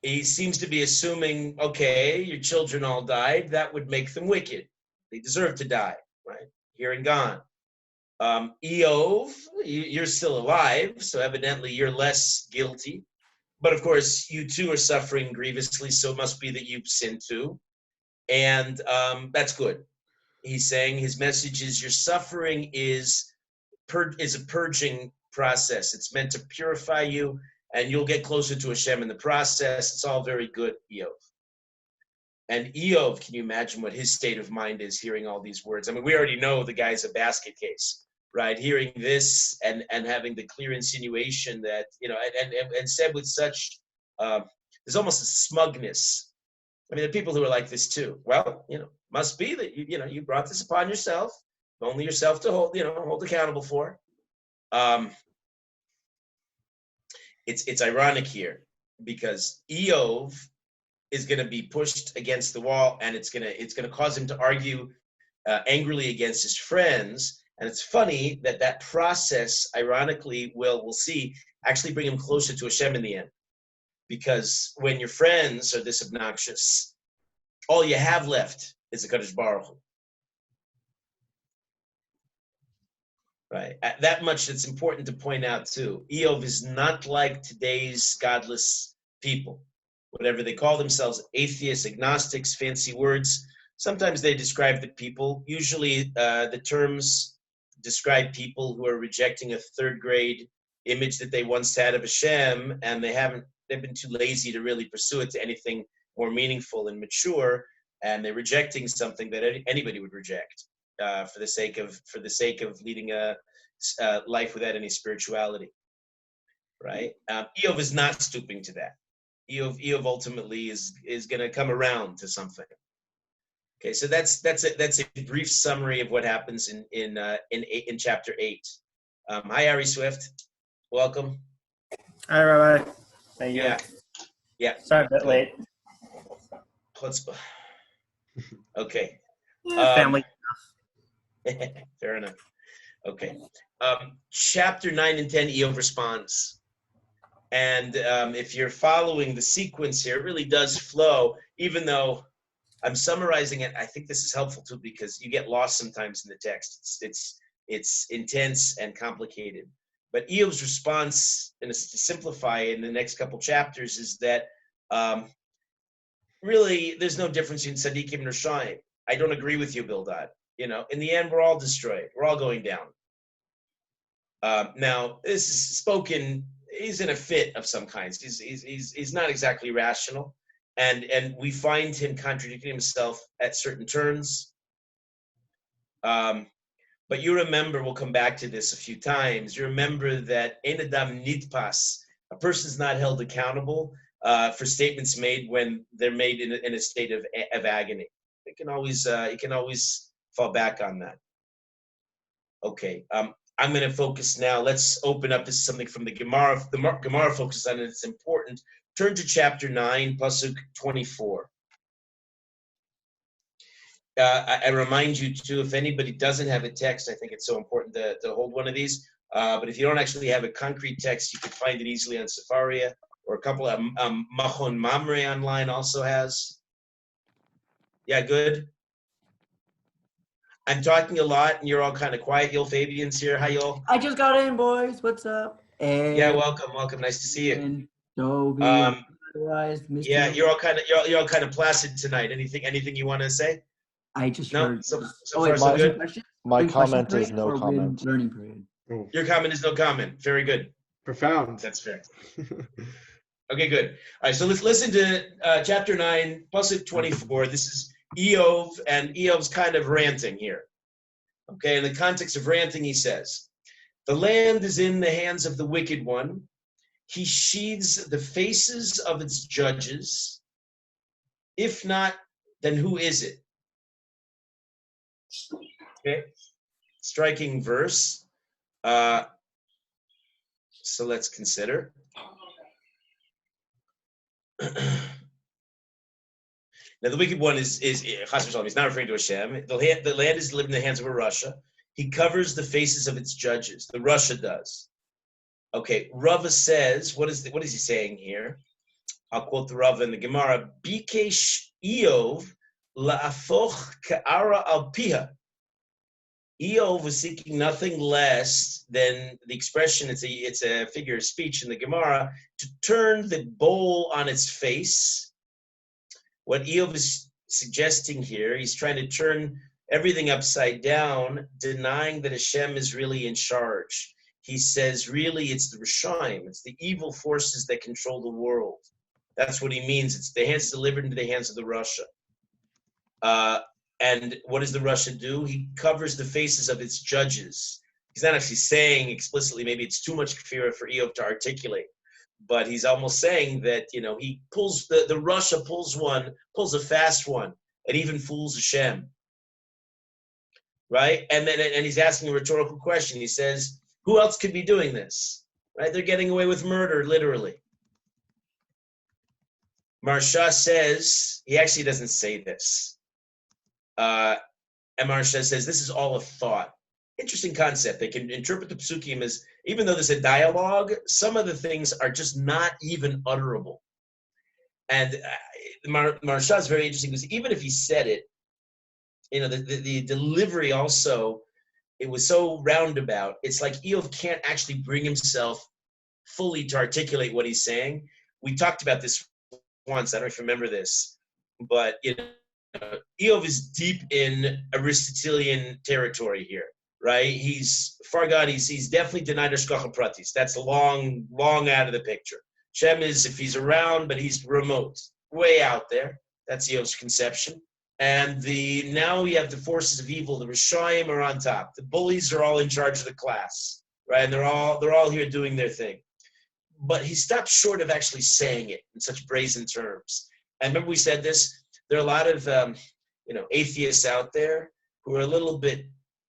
he seems to be assuming, okay, your children all died. That would make them wicked. They deserve to die, right? Here and gone. Iyov, you're still alive, so evidently you're less guilty. But of course, you too are suffering grievously, so it must be that you've sinned too. And that's good. He's saying his message is your suffering is a purging process. It's meant to purify you, and you'll get closer to Hashem in the process. It's all very good, Iyov. And Iyov, can you imagine what his state of mind is hearing all these words? I mean, we already know the guy's a basket case, right? Hearing this and having the clear insinuation that, and said with such, there's almost a smugness. I mean, there are people who are like this too. Well, must be that you brought this upon yourself, only yourself to hold accountable for. It's ironic here because Iyov is going to be pushed against the wall, and it's going to cause him to argue angrily against his friends. And it's funny that process, ironically, we'll see, actually bring him closer to Hashem in the end. Because when your friends are this obnoxious, all you have left is the Kadosh Baruch Hu. Right? That much that's important to point out too. Iyov is not like today's godless people. Whatever they call themselves, atheists, agnostics, fancy words. Sometimes they describe the people. Usually the terms describe people who are rejecting a third grade image that they once had of Hashem, and they've been too lazy to really pursue it to anything more meaningful and mature, and they're rejecting something that anybody would reject for the sake of leading a life without any spirituality, right? Iyov is not stooping to that. Iyov ultimately is going to come around to something. Okay, so that's a brief summary of what happens in chapter 8. Hi, Ari Swift, welcome. Hi, Rabbi. Thank you. Yeah. Sorry, a bit late. Chutzpah. Okay. Family. Fair enough. Okay. Chapter 9 and 10, Iyov responds. And if you're following the sequence here, it really does flow, even though I'm summarizing it. I think this is helpful too, because you get lost sometimes in the text. It's intense and complicated. But Iyov's response, and to simplify in the next couple chapters, is that really there's no difference in Tzaddikim and Rishayim. I don't agree with you, Bildad. In the end, we're all destroyed. We're all going down. Now, this is spoken. He's in a fit of some kinds. He's not exactly rational, and we find him contradicting himself at certain turns. But you remember, we'll come back to this a few times. You remember that Ein Adam Nitpas, a person's not held accountable for statements made when they're made in a state of agony. You can always fall back on that. Okay. I'm going to focus now. Let's open up. This is something from the Gemara. The Gemara focuses on it. It's important. Turn to chapter 9, pasuk 24. I remind you, too, if anybody doesn't have a text, I think it's so important to hold one of these. But if you don't actually have a concrete text, you can find it easily on Sefaria, or a couple of Machon Mamre online also has. Yeah, good. I'm talking a lot, and you're all kind of quiet. Yol Fabian's here. Hi, Yol. I just got in, boys. What's up? And yeah, welcome. Nice to see you. Yeah, you're all kind of placid tonight. Anything you want to say? I just no. Heard. So far, so good. My comment is no comment. Learning period. Your comment is no comment. Very good. Profound. That's fair. Okay, good. All right, so let's listen to chapter 9, pasuk 24. This is Iyov, and Iyov's kind of ranting here. Okay, in the context of ranting, he says, "The land is in the hands of the wicked one. He sheathes the faces of its judges. If not, then who is it?" Okay, striking verse. So let's consider. Now, the wicked one is Chas v'shalom. He's not referring to Hashem. The land is living in the hands of a Russia. He covers the faces of its judges. The Russia does. Okay, Rava says, what is he saying here? I'll quote the Rav in the Gemara, Bikesh Iyov la'afoch ka'ara al piha. Iyov was seeking nothing less than the expression, it's a figure of speech in the Gemara, to turn the bowl on its face. What Iyov is suggesting here, he's trying to turn everything upside down, denying that Hashem is really in charge. He says, really, it's the Rishaim, it's the evil forces that control the world. That's what he means. It's the hands delivered into the hands of the Russia. And what does the Russia do? He covers the faces of its judges. He's not actually saying explicitly, maybe it's too much kfirah for Iyov to articulate, but he's almost saying that, he pulls, the Russia pulls a fast one, and even fools Hashem. Right? And he's asking a rhetorical question. He says, who else could be doing this? Right? They're getting away with murder, literally. Marsha says, he actually doesn't say this. And Marsha says, this is all a thought. Interesting concept. They can interpret the psukim as, even though there's a dialogue, some of the things are just not even utterable. And Marsha is very interesting because even if he said it, the delivery also, it was so roundabout. It's like Iyov can't actually bring himself fully to articulate what he's saying. We talked about this once. I don't know if you remember this, but Iyov is deep in Aristotelian territory here, right? He's definitely denied Hashgacha Pratis. That's long out of the picture. Shem is, if he's around, but he's remote, way out there. That's Iyov's conception. And now we have the forces of evil. The Rishaim are on top. The bullies are all in charge of the class, right? And they're all here doing their thing. But he stopped short of actually saying it in such brazen terms. And remember we said this. There are a lot of atheists out there who are a little bit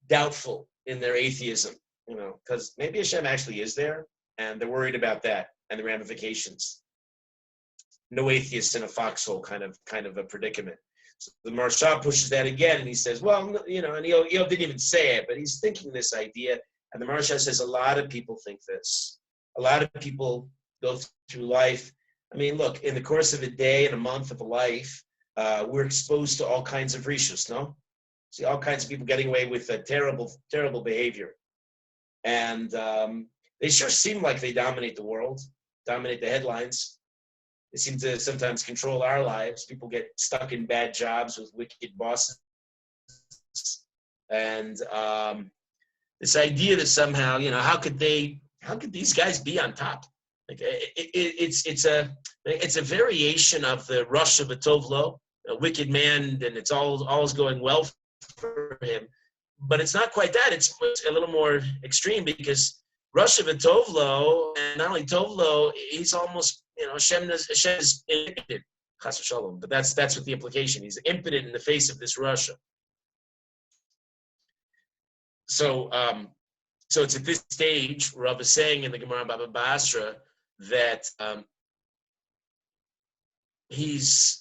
doubtful in their atheism, because maybe Hashem actually is there, and they're worried about that and the ramifications. No atheist in a foxhole kind of a predicament. So the Marsha pushes that again, and he says, well, and Iyov didn't even say it, but he's thinking this idea. And the Marsha says a lot of people think this. A lot of people go through life. I mean, look, in the course of a day and a month of a life, we're exposed to all kinds of rishus, no? See all kinds of people getting away with terrible, terrible behavior. And they sure seem like they dominate the world, dominate the headlines. They seem to sometimes control our lives. People get stuck in bad jobs with wicked bosses. And this idea that somehow, how could these guys be on top? Like it's a variation of the rush of a tovlo, a wicked man, and it's all's going well for him. But it's not quite that. It's a little more extreme because rush of a tovlo, and not only tovlo, he's almost, Hashem is impotent, chas v'shalom. But that's what the implication. He's impotent in the face of this Russia. So it's at this stage, Rabbi is saying in the Gemara Baba Basra that he's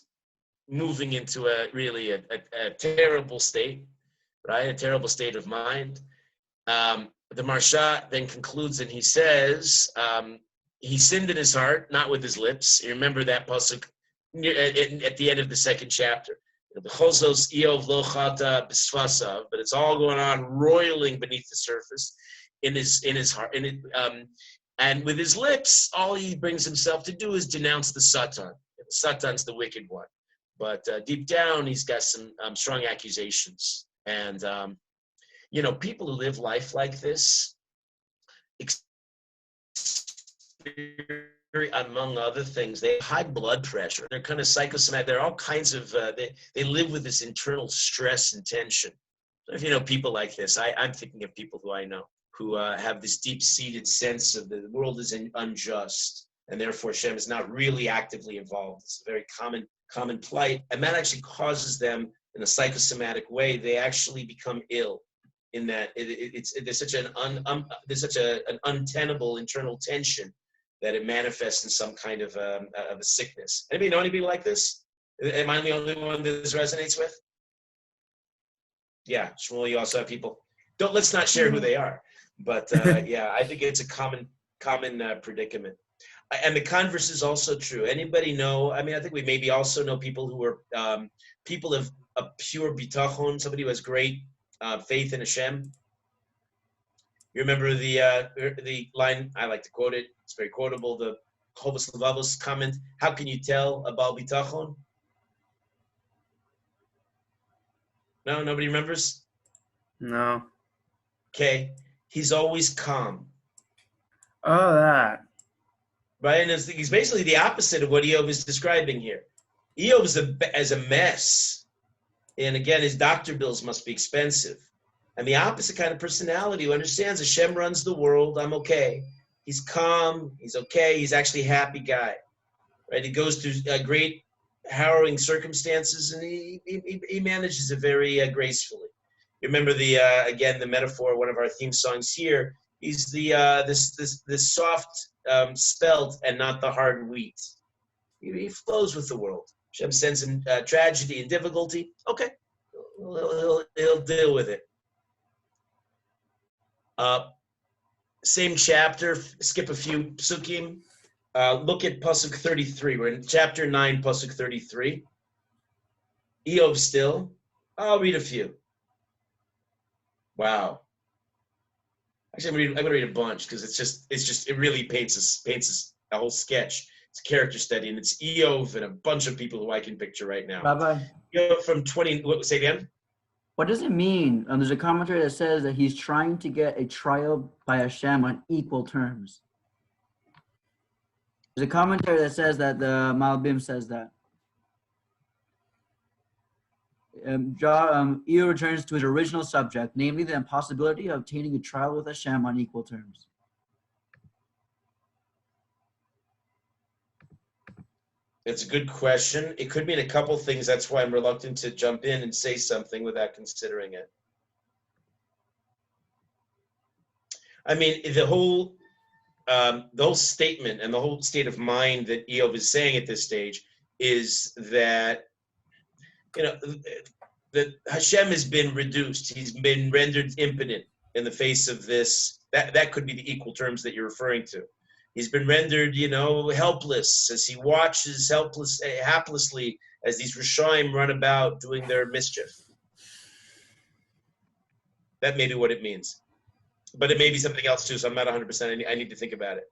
moving into a terrible state, right? A terrible state of mind. The Marsha then concludes and he says, he sinned in his heart, not with his lips. You remember that pasuk at the end of the second chapter. B'chozos Iyov lo chata b'sfasav, but it's all going on, roiling beneath the surface in his heart. And with his lips, all he brings himself to do is denounce the Satan. The Satan's the wicked one. But deep down, he's got some strong accusations. And, people who live life like this, among other things, they have high blood pressure. They're kind of psychosomatic. There are all kinds of, they live with this internal stress and tension. So if you know people like this, I'm thinking of people who I know who have this deep-seated sense of the world is unjust, and therefore Hashem is not really actively involved. It's a very common plight, and that actually causes them, in a psychosomatic way, they actually become ill. In that there's such an untenable internal tension that it manifests in some kind of a sickness. Anybody know anybody like this? Am I the only one that this resonates with? Yeah, Shmuel, you also have people. Let's not share who they are. But I think it's a common predicament. And the converse is also true. Anybody know? I mean, I think we maybe also know people who are people of a pure bitachon, somebody who has great faith in Hashem. You remember the line? I like to quote it. It's very quotable. The Chovos Levavos comment: "How can you tell a Baal bitachon?" No, nobody remembers. No. Okay, he's always calm. Oh, that. Right, and he's basically the opposite of what Iyov is describing here. Iyov is a mess, and again, his doctor bills must be expensive. And the opposite kind of personality who understands Hashem runs the world. I'm okay. He's calm. He's okay. He's actually a happy guy. Right? He goes through great, harrowing circumstances, and he manages it very gracefully. You remember the metaphor, one of our theme songs here. He's this soft spelt and not the hard wheat. He flows with the world. Hashem sends him tragedy and difficulty. Okay, he'll deal with it. Same chapter, skip a few psukim. Look at pasuk 33. We're in chapter 9, pasuk 33. Iyov still. I'll read a few. Wow. Actually, I'm gonna read a bunch because it really paints a whole sketch. It's a character study, and it's Iyov and a bunch of people who I can picture right now. Rabbi, Iyov from 20. Say again. what does it mean? There's a commentary that says that he's trying to get a trial by Hashem on equal terms. There's a commentary that says that the Malbim says that. Iyov returns to his original subject, namely the impossibility of obtaining a trial with Hashem on equal terms. It's a good question. It could mean a couple things. That's why I'm reluctant to jump in and say something without considering it. I mean, the whole statement and the whole state of mind that Iyov is saying at this stage is that, that Hashem has been reduced. He's been rendered impotent in the face of this. That could be the equal terms that you're referring to. He's been rendered, helpless as he watches haplessly as these Rishaim run about doing their mischief. That may be what it means. But it may be something else too, so I'm not 100%. I need to think about it.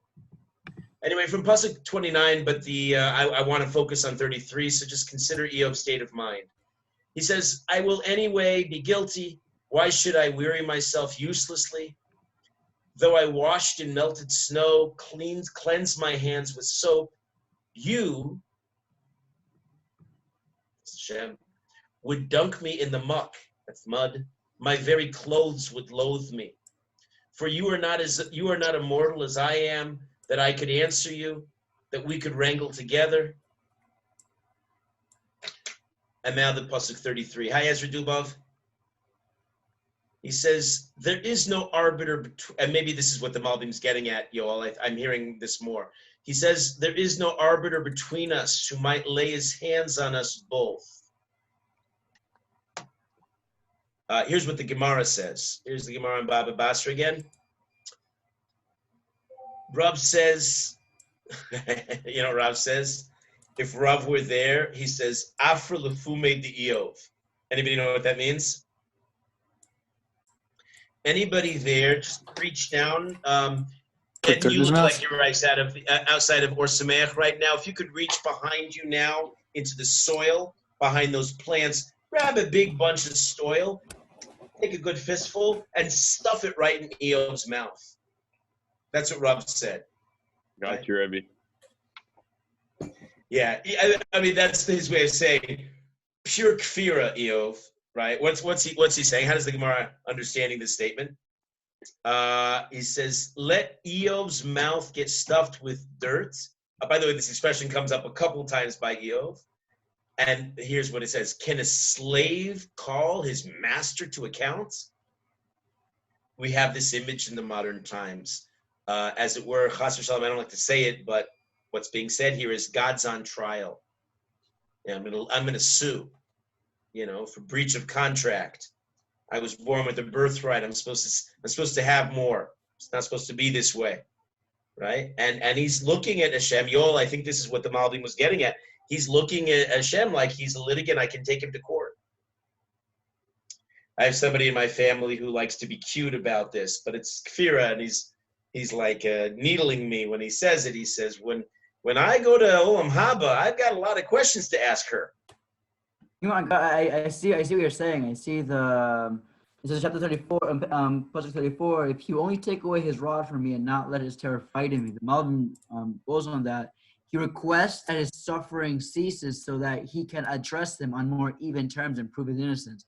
Anyway, from pasuk 29, but I want to focus on 33, so just consider Iyov's state of mind. He says, I will anyway be guilty. Why should I weary myself uselessly? Though I washed in melted snow, cleansed my hands with soap, you, Hashem, would dunk me in the muck, that's mud. My very clothes would loathe me. For you are not immortal as I am, that I could answer you, that we could wrangle together. And now the pasuk 33. Hi, Ezra Dubov. He says, there is no arbiter, and maybe this is what the Malbim's getting at, Yoel. I'm hearing this more. He says, there is no arbiter between us who might lay his hands on us both. Here's what the Gemara says. Here's the Gemara in Baba Basra again. Rav says, Rav says, if Rav were there, he says, Afra lefume de Iyov. Anybody know what that means? Anybody there, just reach down. And you look like you're outside of Or Sameach right now. If you could reach behind you now into the soil, behind those plants, grab a big bunch of soil, take a good fistful, and stuff it right in Iyov's mouth. That's what Rav said. Got you, Rabbi. Yeah, I mean, that's his way of saying pure kfira, Iyov. Right? What's he saying? How does the Gemara understanding this statement? He says, "Let Iyov's mouth get stuffed with dirt." By the way, this expression comes up a couple times by Iyov, and here's what it says: "Can a slave call his master to account?" We have this image in the modern times, as it were. Chas v'shalom, I don't like to say it, but what's being said here is God's on trial. Yeah, I'm gonna sue. For breach of contract. I was born with a birthright. I'm supposed to have more. It's not supposed to be this way. right? And he's looking at Hashem. Yoel, I think this is what the Malbim was getting at. He's looking at Hashem like he's a litigant. I can take him to court. I have somebody in my family who likes to be cute about this, but it's Kfira, and he's like needling me when he says it. He says, when I go to Olam Haba, I've got a lot of questions to ask her. You know, I see what you're saying. I see it says chapter 34, pasuk 34. If you only take away his rod from me and not let his terror frighten me, the Malbim goes on that. He requests that his suffering ceases so that he can address them on more even terms and prove his innocence.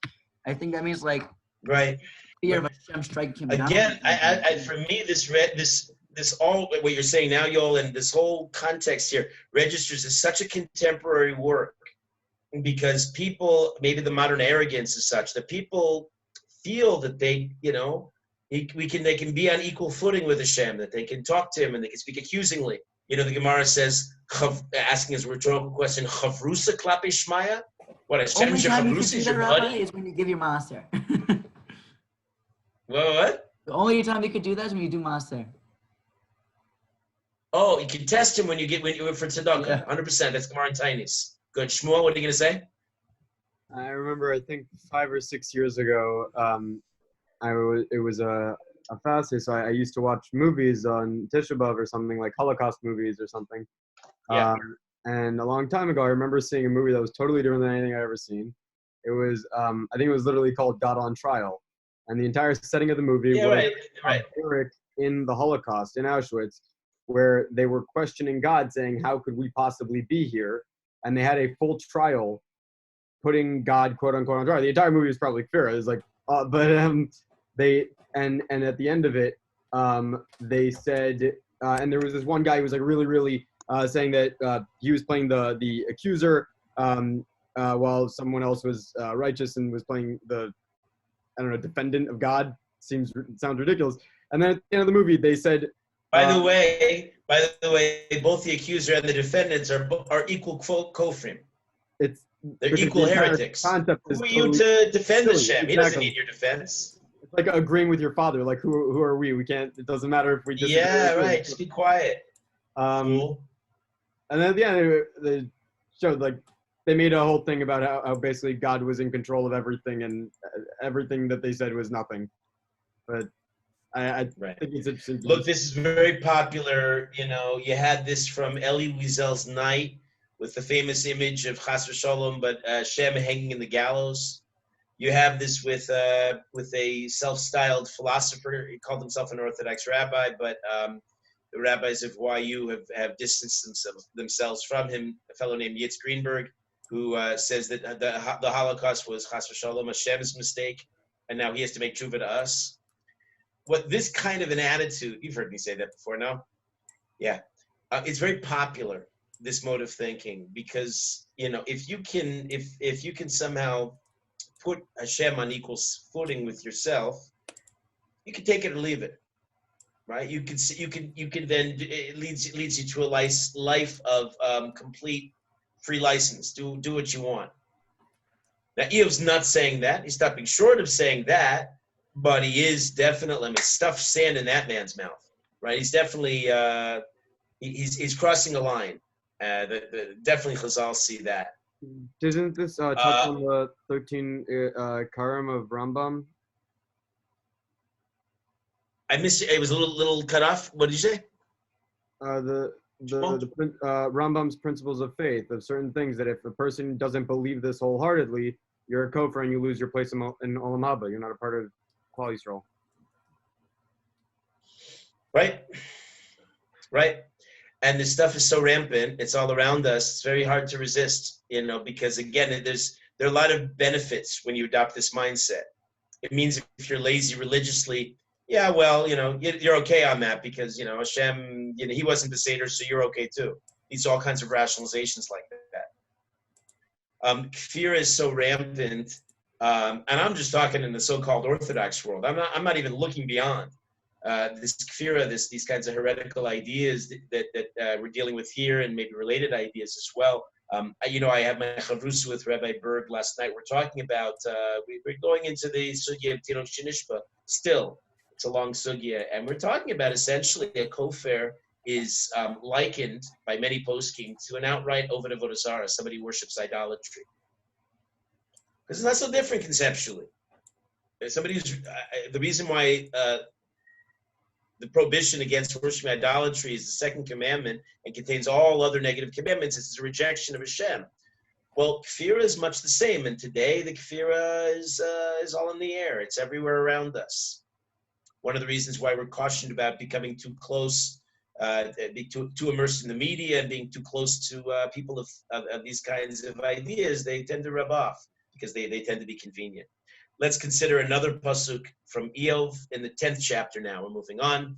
I think that means like right. Fear of Hashem striking him again. down. For me, this all what you're saying now, Yoel, and this whole context here registers as such a contemporary work, because people, maybe the modern arrogance is such that people feel that they can be on equal footing with Hashem, that they can talk to him and they can speak accusingly. The Gemara says, asking as a rhetorical question, Chavrusa klape shmaya? What, Hashem's your Chavrusa, is your buddy? Is when you give your master. What? The only time you could do that is when you do master. Oh, you can test him when you for tzedakah. Yeah. 100%. That's Gemara and Tainis. Good. Shmuel, what are you going to say? I remember, I think 5 or 6 years ago, it was a fast day, so I used to watch movies on Tisha B'Av or something, like Holocaust movies or something. Yeah. And a long time ago, I remember seeing a movie that was totally different than anything I'd ever seen. It was, I think it was literally called God on Trial. And the entire setting of the movie was Eric in the Holocaust, in Auschwitz, where they were questioning God, saying, how could we possibly be here? And they had a full trial, putting God, quote unquote, on trial. The entire movie was probably fair. It was like, they, and at the end of it, they said, and there was this one guy who was like really saying that he was playing the accuser, while someone else was righteous and was playing the, defendant of God. Sounds ridiculous. And then at the end of the movie, they said, By the way, both the accuser and the defendants are equal kofrim. They're equal heretics. Who are you to defend Hashem? He doesn't need your defense. It's like agreeing with your father. Like, who are we? We can't. It doesn't matter if we disagree. Yeah, right. Just be quiet. Cool. And then at the end, they showed, like, they made a whole thing about how basically God was in control of everything, and everything that they said was nothing. But I think it's interesting. Look, this is very popular. You had this from Elie Wiesel's Night, with the famous image of Chas v'Shalom, but Shem hanging in the gallows. You have this with a self-styled philosopher. He called himself an Orthodox rabbi, but the rabbis of YU have distanced themselves from him. A fellow named Yitz Greenberg, who says that the Holocaust was Chas v'Shalom, Hashem's mistake, and now he has to make tshuva to us. What this kind of an attitude, you've heard me say that before, no? Yeah. It's very popular, this mode of thinking, because if you can somehow put Hashem on equal footing with yourself, you can take it or leave it, right? You can then, it leads you to a life of complete free license. Do what you want. Now, Iyov's not saying that. He's stopping short of saying that, but he is definitely, stuff sand in that man's mouth, right? He's definitely he's crossing a line. Definitely Chazal see that. Doesn't this touch on the 13 Karim of Rambam? I missed it. It was a little cut off. What did you say? The Rambam's principles of faith, of certain things, that if a person doesn't believe this wholeheartedly, you're a kofar and you lose your place in Olam Haba. You're not a part of Klal Yisrael. Right. And this stuff is so rampant. It's all around us. It's very hard to resist, because again, there are a lot of benefits when you adopt this mindset. It means if you're lazy religiously, yeah, well, you're okay on that because, Hashem, he wasn't the Seder, so you're okay too. These are all kinds of rationalizations like that. Fear is so rampant, and I'm just talking in the so-called Orthodox world. I'm not even looking beyond. This kfira, these kinds of heretical ideas that we're dealing with here, and maybe related ideas as well. I had my chavrusa with Rabbi Berg last night. We're talking about, we're going into the sugya of Tiron Shinishba. Still, it's a long sugya, and we're talking about essentially a kofar is likened by many poskim to an outright Oved Avodah Zarah, somebody who worships idolatry. Because it's not so different conceptually. Somebody who's the reason why the prohibition against worshiping idolatry is the second commandment and contains all other negative commandments. It's a rejection of Hashem. Well, kfira is much the same, and today the kfira is all in the air. It's everywhere around us. One of the reasons why we're cautioned about becoming too close, being too immersed in the media and being too close to people of these kinds of ideas, they tend to rub off because they tend to be convenient. Let's consider another pasuk from Iyov in the 10th chapter now. We're moving on.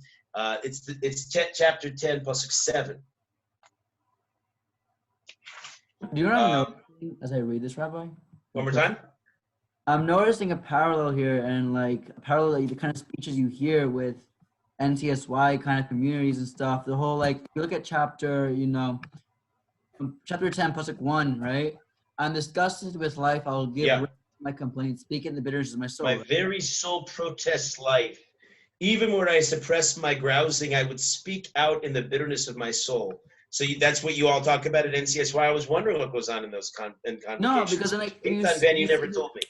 It's chapter 10, pasuk 7. Do you know what I'm noticing as I read this, Rabbi? One more time? I'm noticing a parallel here, and like a parallel, the kind of speeches you hear with NTSY kind of communities and stuff. The whole, like, you look at chapter 10, pasuk 1, right? I'm disgusted with life. I will give my complaints, speak in the bitterness of my soul. My very soul protests life. Even when I suppress my grousing, I would speak out in the bitterness of my soul. So that's what you all talk about at NCSY. I was wondering what goes on in those convocations. No, because like you never told me.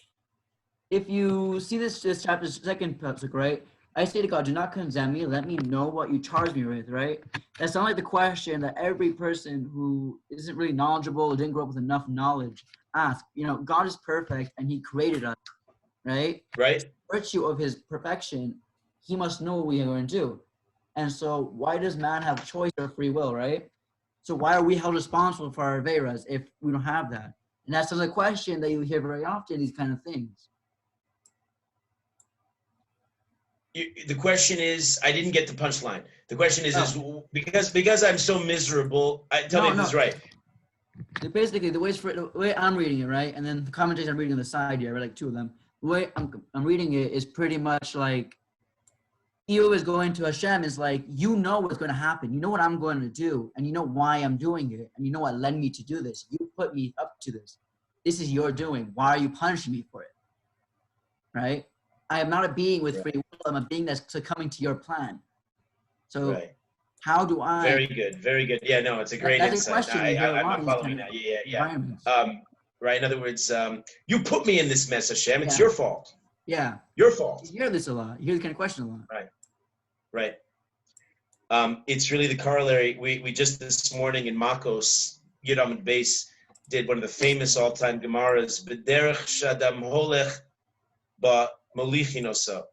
If you see this chapter's second pasuk, right? I say to God, do not condemn me. Let me know what you charge me with, right? That's not like the question that every person who isn't really knowledgeable or didn't grow up with enough knowledge ask. God is perfect and he created us, right? Right. By virtue of his perfection, he must know what we are going to do. And so why does man have choice or free will, right? So why are we held responsible for our averas if we don't have that? And that's another question that you hear very often, these kind of things. The question is, I didn't get the punchline. The question is because I'm so miserable, tell me if this is right. Basically, the way I'm reading it, right, and then the commentaries I'm reading on the side here, right, like two of them. The way I'm reading it is pretty much like Iyov is going to Hashem is like, you know what's going to happen. You know what I'm going to do, and you know why I'm doing it, and you know what led me to do this. You put me up to this. This is your doing. Why are you punishing me for it? Right? I am not a being with free will. I'm a being that's succumbing to your plan. So how do I? Very good. Very good. Yeah, no, it's a great insight. I'm following now. Yeah. Right. In other words, you put me in this mess, Hashem. It's your fault. Yeah. Your fault. You hear this a lot. You hear this kind of question a lot. Right. It's really the corollary. We just this morning in Makos, Yudam and Beis did one of the famous all-time Gemaras, B'derech shadam holech ba molichinoso.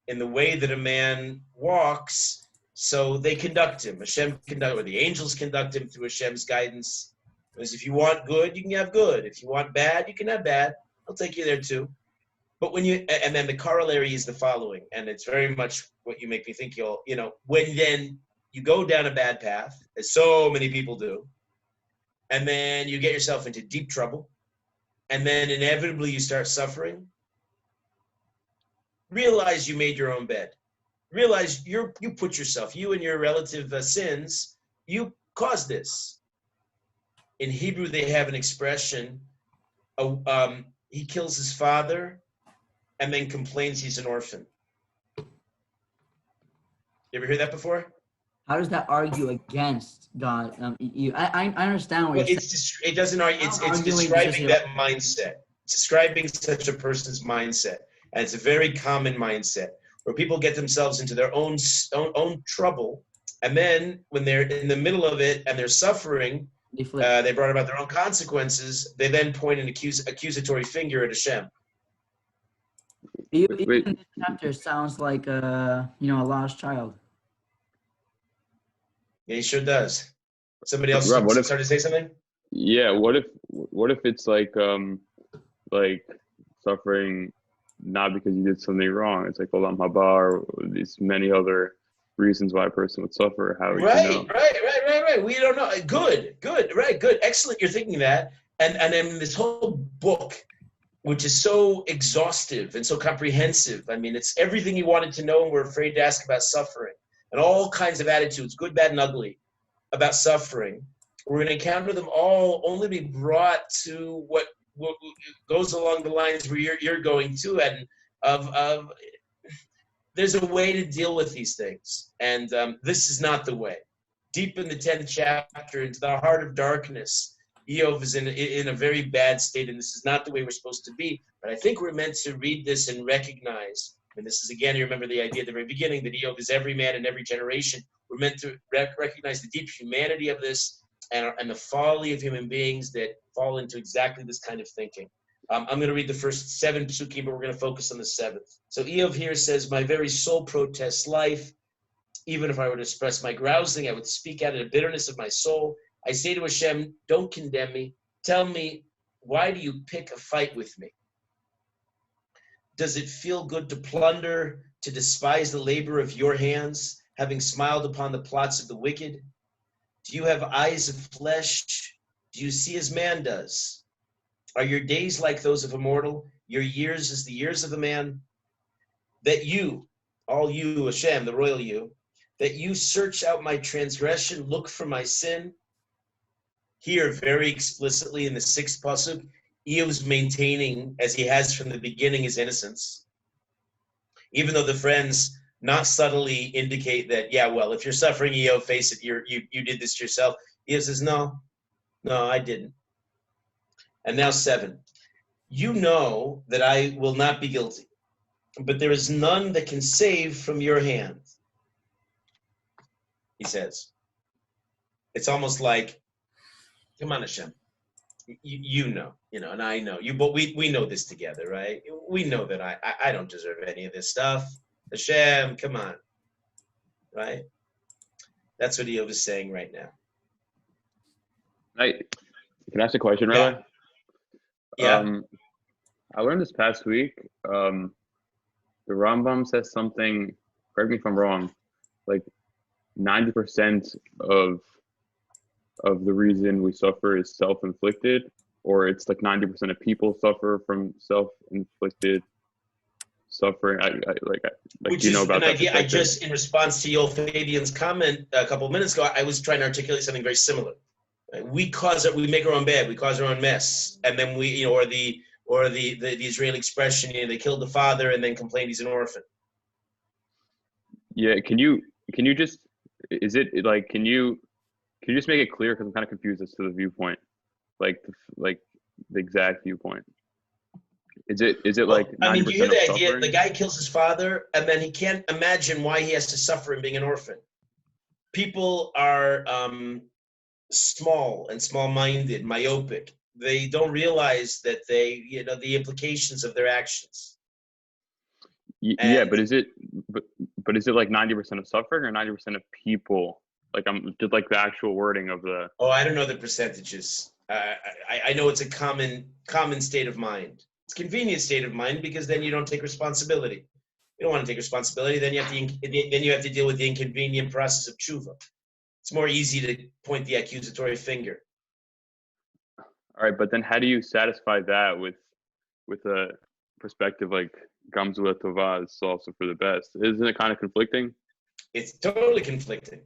In the way that a man walks, so they conduct him. Hashem conduct, or the angels conduct him through Hashem's guidance. Because if you want good, you can have good. If you want bad, you can have bad. I'll take you there too. But and then the corollary is the following, and it's very much what you make me think when then you go down a bad path, as so many people do, and then you get yourself into deep trouble, and then inevitably you start suffering. Realize you made your own bed. Realize you put yourself, you and your relative sins, you caused this. In Hebrew, they have an expression, he kills his father and then complains he's an orphan. You ever hear that before? How does that argue against God? I understand what you're saying. It doesn't argue. It's describing that mindset. It's describing such a person's mindset. And it's a very common mindset where people get themselves into their own trouble. And then when they're in the middle of it and they're suffering, they brought about their own consequences. They then point an accusatory finger at Hashem. Even this chapter sounds like a lost child. Yeah, he sure does. Somebody else started to say something? Yeah, what if it's like suffering not because you did something wrong? It's like Olam Haba or these many other reasons why a person would suffer. How Right. We don't know. Good. Right. Good. Excellent. You're thinking that. And then this whole book, which is so exhaustive and so comprehensive. I mean, it's everything you wanted to know and we're afraid to ask about suffering, and all kinds of attitudes, good, bad, and ugly, about suffering. We're going to encounter them all, only be brought to what goes along the lines where you're going to, and of there's a way to deal with these things, and this is not the way. Deep in the 10th chapter, into the heart of darkness, Iyov is in a very bad state, and this is not the way we're supposed to be. But I think we're meant to read this and recognize, and this is, again, you remember the idea at the very beginning, that Iyov is every man in every generation. We're meant to recognize the deep humanity of this and the folly of human beings that fall into exactly this kind of thinking. I'm going to read the first 7 psukim, but we're going to focus on the 7th. So Iyov here says, my very soul protests life. Even if I were to express my grousing, I would speak out of the bitterness of my soul. I say to Hashem, don't condemn me. Tell me, why do you pick a fight with me? Does it feel good to plunder, to despise the labor of your hands, having smiled upon the plots of the wicked? Do you have eyes of flesh? Do you see as man does? Are your days like those of a mortal? Your years as the years of a man? That you, all you, Hashem, the royal you, that you search out my transgression, look for my sin. Here, very explicitly in the 6th pasuk, Iyov's maintaining, as he has from the beginning, his innocence. Even though the friends not subtly indicate that, yeah, well, if you're suffering, Iyov, face it, you did this to yourself. Iyov says, no, I didn't. And now 7. You know that I will not be guilty, but there is none that can save from your hand. He says. It's almost like, come on, Hashem. You know, and I know you, but we know this together, right? We know that I don't deserve any of this stuff. Hashem, come on, right? That's what Iyov is saying right now. Can I ask a question, Rabbi? Yeah. I learned this past week. The Rambam says something. Correct me if I'm wrong. Like 90% of the reason we suffer is self-inflicted, or it's like 90% of people suffer from self-inflicted suffering. Which you know about an that idea. I just, in response to Yoel Fabian's comment a couple of minutes ago, I was trying to articulate something very similar. We make our own bed, we cause our own mess, and then we, or the Israeli expression, they killed the father and then complained he's an orphan. Yeah, can you just, is it like, can you just make it clear, because I'm kind of confused as to the viewpoint, like the exact viewpoint. Is it like 90% I mean, do you hear the idea? suffering? The guy kills his father, and then he can't imagine why he has to suffer in being an orphan. People are small and small-minded, myopic. They don't realize that the implications of their actions. Yeah, but is it like 90% of suffering or 90% of people? Like, I'm just like the actual wording of the. Oh, I don't know the percentages. I know it's a common state of mind. It's a convenient state of mind because then you don't take responsibility. You don't want to take responsibility. Then you have to deal with the inconvenient process of tshuva. It's more easy to point the accusatory finger. All right, but then how do you satisfy that with a perspective like Gamzula Tova is also for the best? Isn't it kind of conflicting? It's totally conflicting.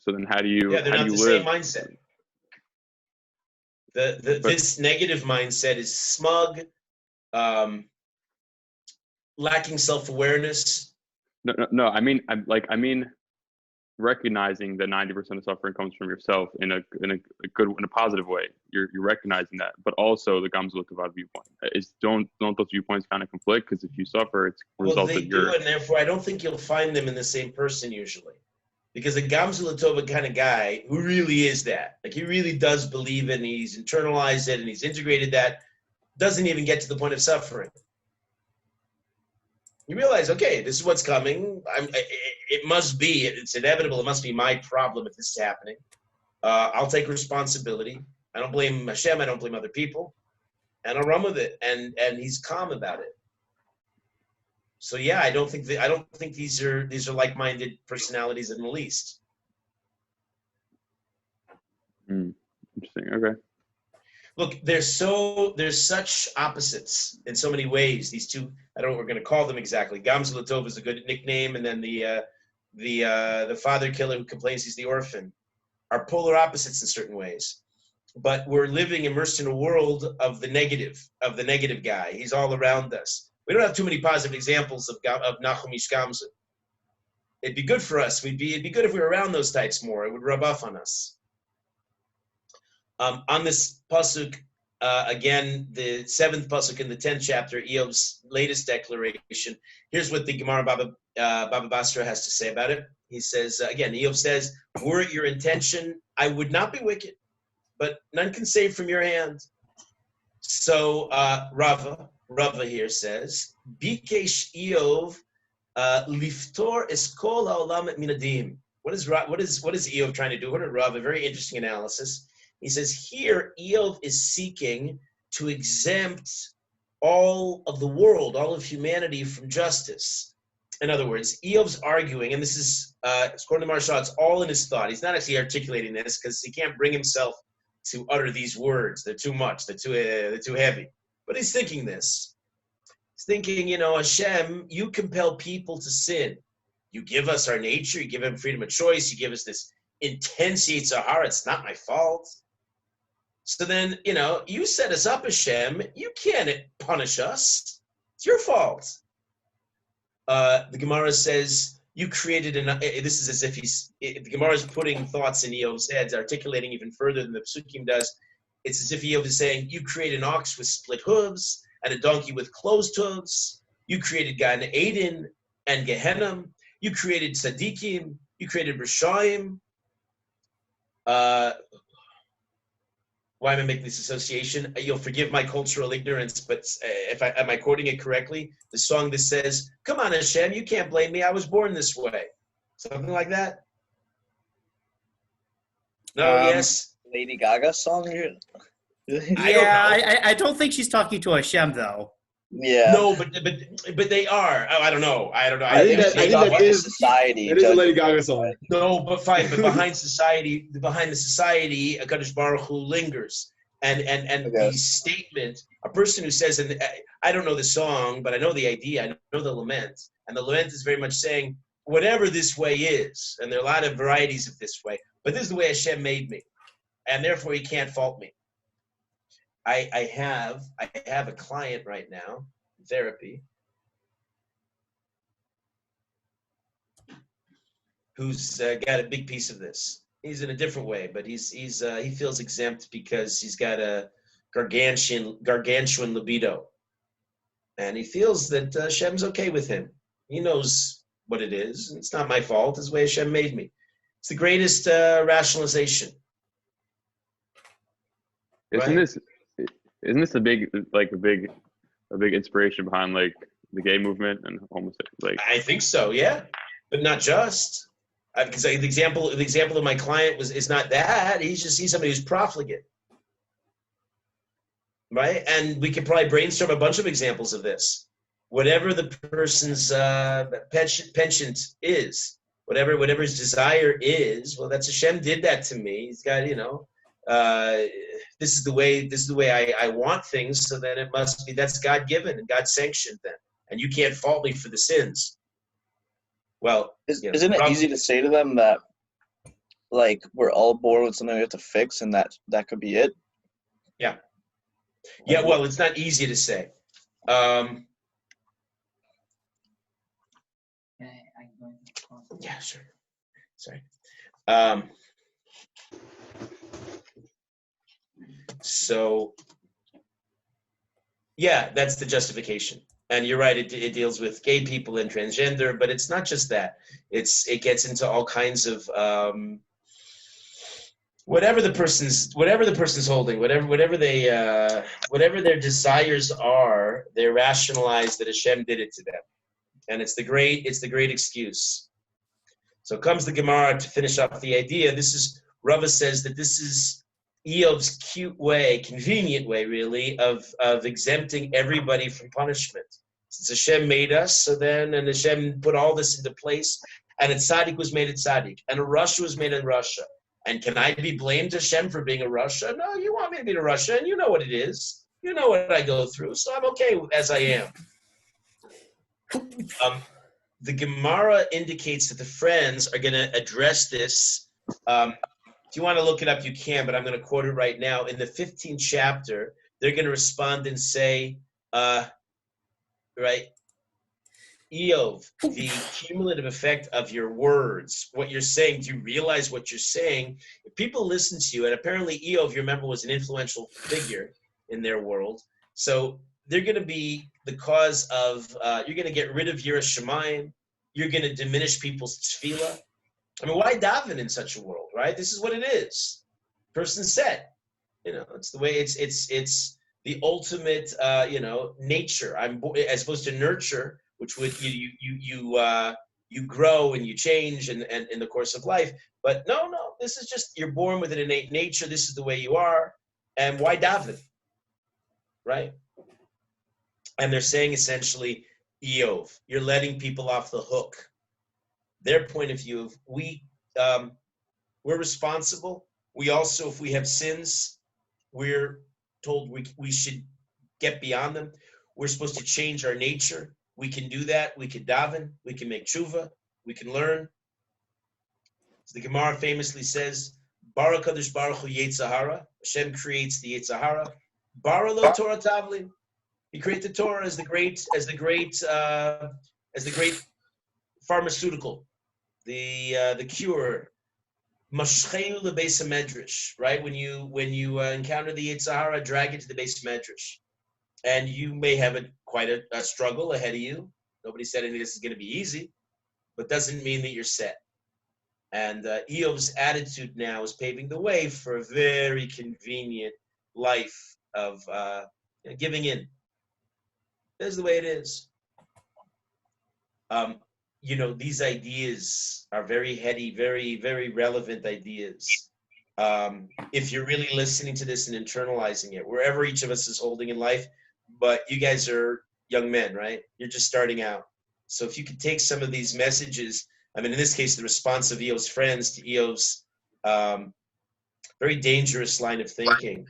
So then how do you they're how not do you the live? same mindset. This negative mindset is smug, lacking self-awareness. No. I mean, recognizing that 90% of suffering comes from yourself in a positive way. You're recognizing that, but also the Gamzula Tova viewpoint. Don't those viewpoints kind of conflict? Because if you suffer, it's a result of your. Well, they do, and therefore I don't think you'll find them in the same person usually. Because a Gamzula Tova kind of guy who really is that, like he really does believe it and he's internalized it and he's integrated that, doesn't even get to the point of suffering. You realize, okay, this is what's coming. It's inevitable. It must be my problem if this is happening. I'll take responsibility. I don't blame Hashem. I don't blame other people. And I'll run with it. And he's calm about it. So yeah, I don't think these are like-minded personalities in the least. Interesting. Okay. Look, there's such opposites in so many ways. These two, I don't know what we're going to call them exactly. Gamzula Tova is a good nickname, and then the father killer who complains he's the orphan are polar opposites in certain ways. But we're living immersed in a world of the negative guy. He's all around us. We don't have too many positive examples of Nachum Ishkamza. It'd be good for us. It'd be good if we were around those types more. It would rub off on us. On this pasuk, again, the 7th pasuk in the 10th chapter, Iyov's latest declaration. Here's what the Gemara Baba Basra has to say about it. He says, again, Iyov says, were it your intention, I would not be wicked, but none can save from your hand. So Rava here says, Bikesh Iyov liftor eskol haolam minadim. What is Iyov trying to do? What did Rava? A very interesting analysis. He says here Iyov is seeking to exempt all of the world, all of humanity from justice. In other words, Iyov's arguing, and this is according to Maharsha, it's all in his thought. He's not actually articulating this because he can't bring himself to utter these words. They're too much. They're too heavy. But he's thinking this. He's thinking, Hashem, you compel people to sin. You give us our nature. You give them freedom of choice. You give us this intense Yetzer Hara. It's not my fault. So then, you set us up, Hashem. You can't punish us. It's your fault. The Gemara says, you created this is as if the Gemara is putting thoughts in Iyov's head, articulating even further than the Psukim does. It's as if Iyov is saying, you create an ox with split hooves and a donkey with closed hooves. You created Gan Eden and Gehenna. You created Tzadikim. You created Rishaim. Why am I making this association? You'll forgive my cultural ignorance, but am I quoting it correctly? The song that says, come on, Hashem, you can't blame me. I was born this way. Something like that? No, yes? Lady Gaga song? I don't think she's talking to Hashem, though. Yeah. No, but they are. I don't know. I think that is society. It is a Lady Gaga song. No, but fine. But behind the society, HaKadosh Baruch Hu lingers, and the statement. A person who says, and I don't know the song, but I know the idea. I know the lament, and the lament is very much saying, whatever this way is, and there are a lot of varieties of this way, but this is the way Hashem made me, and therefore He can't fault me. I have a client right now in therapy who's got a big piece of this. He's in a different way, but he feels exempt because he's got a gargantuan libido, and he feels that Hashem's okay with him. He knows what it is. It's not my fault. It's the way Hashem made me. It's the greatest rationalization. Isn't this a big inspiration behind the gay movement and homosexuality? I think so, yeah, but not just. Because the example of my client is not that. He's somebody who's profligate, right? And we could probably brainstorm a bunch of examples of this. Whatever the person's penchant is, whatever his desire is, well, that's Hashem did that to me. He's got this is the way I want things, so then it must be that's God given and God sanctioned then, and you can't fault me for the sins. Well, isn't it easy to say to them that we're all born with something we have to fix, and that could be it? Yeah. Well, it's not easy to say. Yeah, sure. Sorry. So, yeah, that's the justification. And you're right, it deals with gay people and transgender, but it's not just that. It gets into all kinds of whatever the person's holding, whatever their desires are, they rationalize that Hashem did it to them. And it's the great excuse. So comes the Gemara to finish off the idea. Rava says that this is Iyov's cute way, convenient way, really, of exempting everybody from punishment. Since Hashem made us, and Hashem put all this into place, and a tzaddik was made a tzaddik, and a Russia was made in Russia. And can I be blamed, Hashem, for being a Russia? No, you want me to be a Russia, and you know what it is. You know what I go through, so I'm okay as I am. The Gemara indicates that the friends are going to address this. If you want to look it up, you can, but I'm going to quote it right now. In the 15th chapter, they're going to respond and say, right? Iyov, the cumulative effect of your words, what you're saying, do you realize what you're saying? If people listen to you, and apparently Iyov, you remember, was an influential figure in their world, so they're going to be the cause of, you're going to get rid of Yiras Shamayim, you're going to diminish people's tefillah. I mean, why daven in such a world, right? This is what it is. Person said, it's the way it's the ultimate, nature. As opposed to nurture, which would you grow and you change and in the course of life. But no, this is just, you're born with an innate nature. This is the way you are, and why daven, right? And they're saying essentially, Iyov, you're letting people off the hook. Their point of view of we're responsible. We also, if we have sins, we're told we should get beyond them. We're supposed to change our nature. We can do that. We can daven. We can make tshuva. We can learn. So the Gemara famously says, Bara Kadosh Baruch Hu Yetzer Hara. Hashem creates the Yetzer Hara. Bara lo Torah Tavlin. He created the Torah as the great pharmaceutical, the cure. Mashcheu lebeis hamedrash, right? When you encounter the Yetzer Hara, drag it to the base medrash, and you may have quite a struggle ahead of you. Nobody said any of this is going to be easy, but doesn't mean that you're set. And Iyov's attitude now is paving the way for a very convenient life of giving in. This is the way it is. These ideas are very heady, very, very relevant ideas. If you're really listening to this and internalizing it, wherever each of us is holding in life, but you guys are young men, right? You're just starting out. So if you could take some of these messages, I mean, in this case, the response of Iyov's friends to Iyov's very dangerous line of thinking,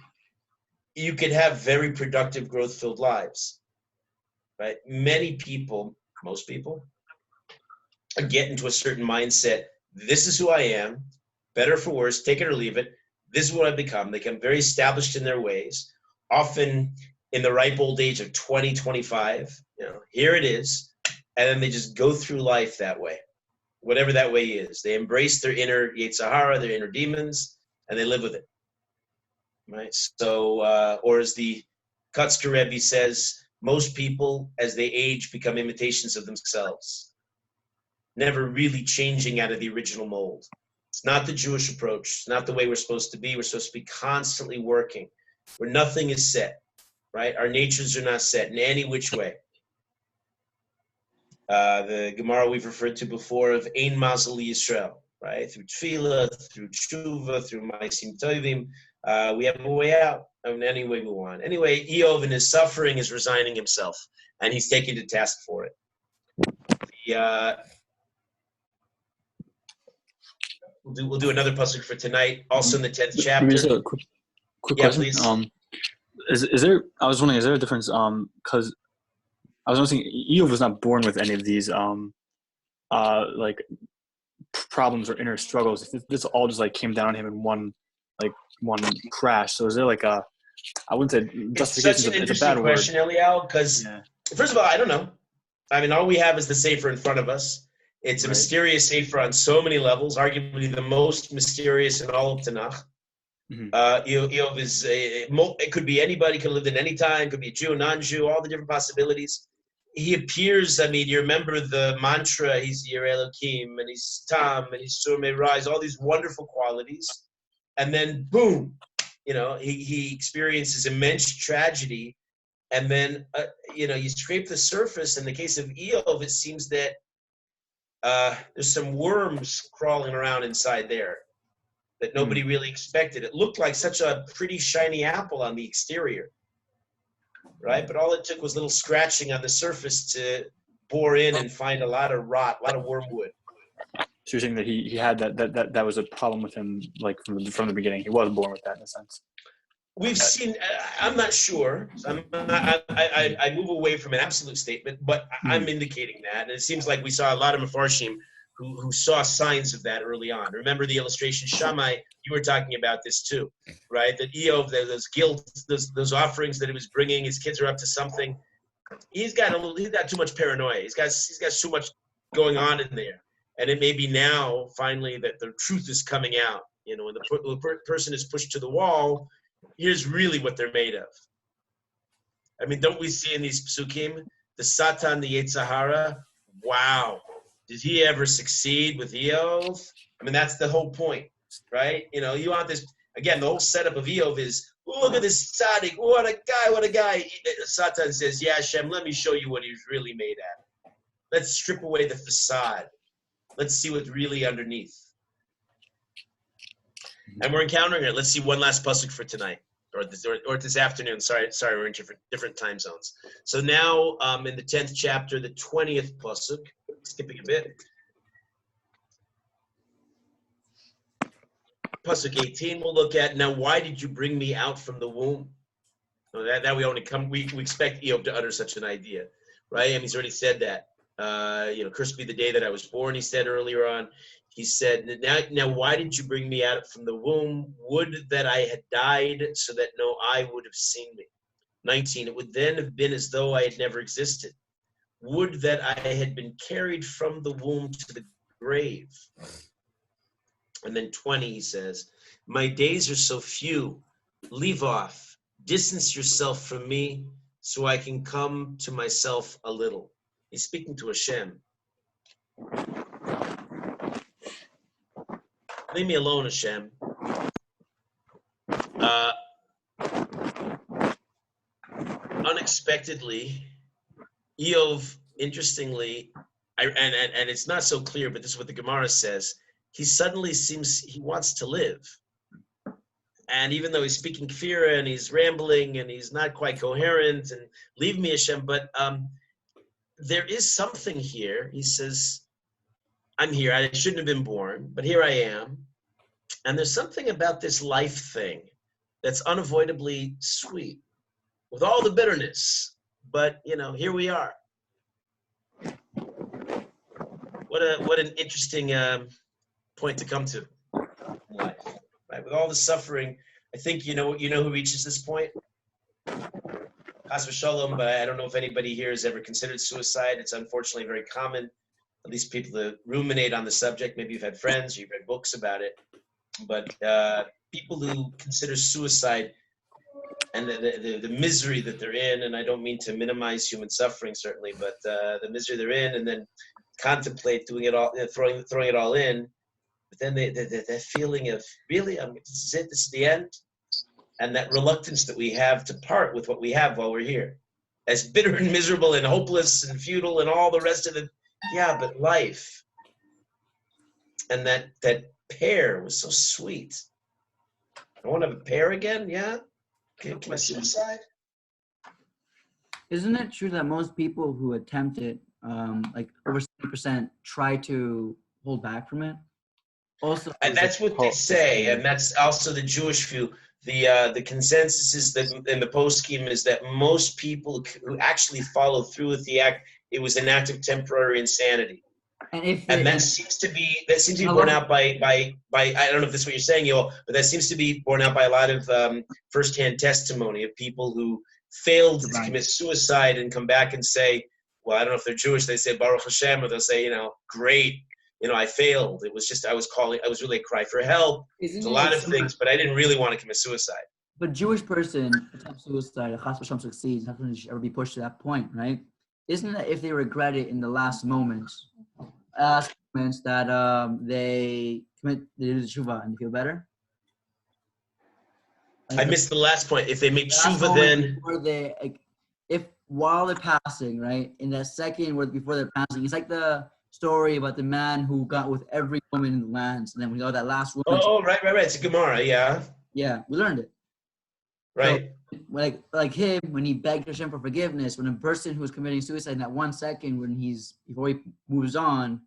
you could have very productive, growth-filled lives, right? Many people, most people, get into a certain mindset. This is who I am, better for worse, take it or leave it. This is what I've become. They become very established in their ways, often in the ripe old age of 20, 25. Here it is. And then they just go through life that way, whatever that way is. They embrace their inner Yetzer Hara, their inner demons, and they live with it. Right? So, or as the Kutzker Rebbe says, most people, as they age, become imitations of themselves, never really changing out of the original mold. It's not the Jewish approach. It's not the way we're supposed to be. We're supposed to be constantly working, where nothing is set, right? Our natures are not set in any which way. The Gemara we've referred to before of Ein Mazel Yisrael, right? Through Tefillah, through Tshuva, through Maisim Tovim, we have a way out in any way we want. Anyway, Iyov in his suffering is resigning himself, and he's taken to task for it. We'll do another pasuk for tonight, also in the 10th chapter. Just a quick question. Please. Is there? I was wondering, is there a difference? Because I was noticing Iyov was not born with any of these like problems or inner struggles. This all just like came down on him in one crash. So is there like a? I wouldn't say justification. It's a bad word. Question, Eliel, because first of all, I don't know. I mean, all we have is the Sefer in front of us. It's a mysterious Sefer on so many levels, arguably the most mysterious in all of Tanakh. Mm-hmm. Iyov is it could be anybody, could have lived in any time, could be a Jew, non-Jew, all the different possibilities. He appears, I mean, you remember the mantra, he's Yireh Elokim, and he's Tam, and he's Sur Rise, all these wonderful qualities. And then, boom, he experiences immense tragedy. And then, you scrape the surface. In the case of Iyov, it seems that there's some worms crawling around inside there that nobody really expected. It looked like such a pretty shiny apple on the exterior, right? But all it took was a little scratching on the surface to bore in and find a lot of rot, a lot of wormwood. So you're saying that he had that was a problem with him, like from the beginning. He was born with that in a sense. We've seen. I'm not sure. I move away from an absolute statement, but I'm indicating that, and it seems like we saw a lot of Mefarshim who saw signs of that early on. Remember the illustration, Shammai? You were talking about this too, right? That Iyov, those guilt, those offerings that he was bringing, his kids are up to something. he's got too much paranoia. He's got too much going on in there. And it may be now, finally, that the truth is coming out. You know, when the person is pushed to the wall, here's really what they're made of. I mean, don't we see in these psukim, the Satan, the Yetzer Hara? Wow. Did he ever succeed with Iyov? I mean, that's the whole point, right? You know, you want this, again, the whole setup of Iyov is, look at this tzaddik, what a guy. Satan says, yeah, Hashem, let me show you what he's really made out of. Let's strip away the facade. Let's see what's really underneath. And we're encountering it. Let's see one last pasuk for tonight, or this afternoon. Sorry, we're in different time zones. So now in the 10th chapter, the 20th pasuk, skipping a bit. Pasuk 18 we'll look at. Now, why did you bring me out from the womb? So that we expect Iyov to utter such an idea, right? I mean, he's already said that. Cursed be the day that I was born, he said earlier on. He said, now why did you bring me out from the womb? Would that I had died so that no eye would have seen me. 19, it would then have been as though I had never existed. Would that I had been carried from the womb to the grave. And then 20, he says, my days are so few. Leave off. Distance yourself from me so I can come to myself a little. He's speaking to Hashem. Leave me alone, Hashem. Unexpectedly, Iyov, interestingly, and it's not so clear, but this is what the Gemara says, he suddenly seems he wants to live. And even though he's speaking kfira and he's rambling and he's not quite coherent and leave me, Hashem, but there is something here. He says, I'm here. I shouldn't have been born, but here I am. And there's something about this life thing that's unavoidably sweet, with all the bitterness. But, here we are. What an interesting point to come to in life. Right? With all the suffering, I think you know who reaches this point? Chas v'shalom, but I don't know if anybody here has ever considered suicide. It's unfortunately very common, at least people that ruminate on the subject. Maybe you've had friends, you've read books about it. But people who consider suicide and the misery that they're in, and I don't mean to minimize human suffering, certainly, but the misery they're in, and then contemplate doing it all, throwing it all in, but then that feeling of, really, this is it, this is the end? And that reluctance that we have to part with what we have while we're here. As bitter and miserable and hopeless and futile and all the rest of it. Yeah, but life. And that pear was so sweet. I want to have a pear again, yeah? Can I suicide? Isn't it true that most people who attempt it, like over 70%, try to hold back from it? Also, and that's what they say, and that's also the Jewish view. The consensus is that in the post-scheme is that most people who actually follow through with the act, it was an act of temporary insanity. And that seems to be borne out by I don't know if that's what you're saying, Iyov, but that seems to be borne out by a lot of firsthand testimony of people who failed to commit suicide and come back and say, well, I don't know if they're Jewish, they say Baruch Hashem, or they'll say, great, I failed. It was just I was really a cry for help. There's a lot of things, but I didn't really want to commit suicide. But Jewish person attempts suicide, if Chas v'shalom succeeds, nothing should ever be pushed to that point, right? Isn't it if they regret it in the last moments that they do the tshuva and feel better? Like, I missed the last point. If they make tshuva, then if while they're passing, right, in that second before they're passing, it's like the story about the man who got with every woman in the land, and then we know that last woman. Oh, right. It's a Gemara, yeah. Yeah, we learned it. Right. So, like him, when he begged Hashem for forgiveness, when a person who was committing suicide in that 1 second, before he moves on,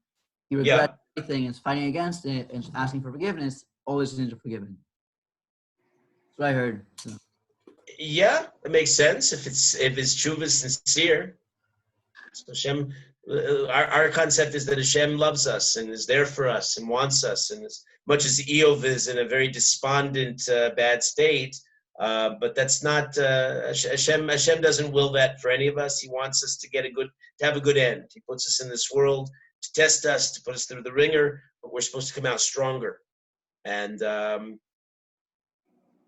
he regrets everything and is fighting against it and asking for forgiveness, all his sins are forgiven. That's what I heard. So. Yeah, it makes sense if his tshuva is sincere. So Hashem, our concept is that Hashem loves us and is there for us and wants us, and as much as Iyov is in a very despondent, bad state, But that's not Hashem. Hashem doesn't will that for any of us. He wants us to have a good end. He puts us in this world to test us, to put us through the ringer, but we're supposed to come out stronger. And